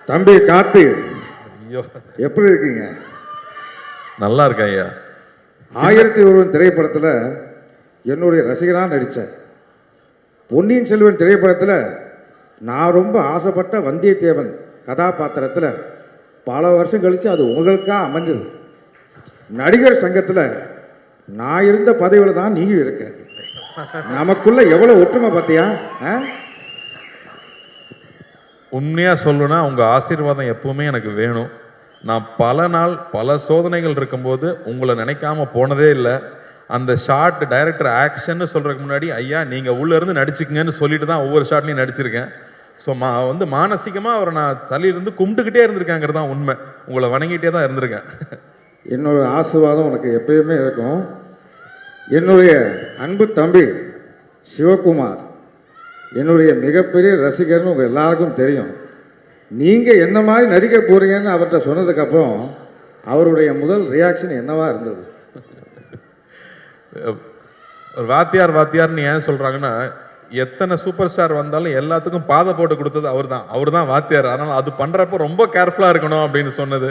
தம்பி கார்த்தி, ஐயோ, எப்படி இருக்கீங்க? நல்லா இருக்கேன் ஐயா. 1001 திரைப்படத்தில் என்னுடைய ரசிகனாக நடித்தேன். பொன்னியின் செல்வன் திரைப்படத்தில் நான் ரொம்ப ஆசைப்பட்ட வந்தியத்தேவன் கதாபாத்திரத்தில் பல வருஷம் கழித்து அது உங்களுக்காக அமைஞ்சது. நடிகர் சங்கத்தில் நான் இருந்த பதவியில் தான் நீயும் இருக்க. நமக்குள்ள எவ்வளோ ஒற்றுமை பார்த்தியா? உண்மையா சொல்லணும்னா உங்க ஆசீர்வாதம் எப்பவுமே எனக்கு வேணும். நான் பல நாள் பல சோதனைகள் இருக்கும்போது உங்களை நினைக்காம போனதே இல்லை. அந்த ஷார்ட் டைரக்டர் ஆக்ஷன்னு சொல்றதுக்கு முன்னாடி ஐயா நீங்க உள்ள இருந்து நடிச்சுக்கங்கன்னு சொல்லிட்டு தான் ஒவ்வொரு ஷாட்லையும் நடிச்சிருக்கேன். ஸோ மானசீகமாக அவரை நான் தலையிலிருந்து கும்பிட்டுக்கிட்டே இருந்திருக்கேங்கிறது தான் உண்மை. உங்களை வணங்கிட்டே தான் இருந்திருக்கேன். என்னோட ஆசீர்வாதம் உனக்கு எப்பயுமே இருக்கும். என்னுடைய அன்பு தம்பி சிவகுமார் என்னுடைய மிகப்பெரிய ரசிகர்னு உங்கள் எல்லாருக்கும் தெரியும். நீங்கள் என்ன மாதிரி நடிக்க போகிறீங்கன்னு அவர்கிட்ட சொன்னதுக்கப்புறம் அவருடைய முதல் ரியாக்ஷன் என்னவா இருந்தது? வாத்தியார்னு ஏன் சொல்கிறாங்கன்னா, எத்தனை சூப்பர் ஸ்டார் வந்தாலும் எல்லாத்துக்கும் பாதை போட்டு கொடுத்தது அவர் தான் வாத்தியார். அதனால் அது பண்ணுறப்போ ரொம்ப கேர்ஃபுல்லாக இருக்கணும் அப்படின்னு சொன்னது.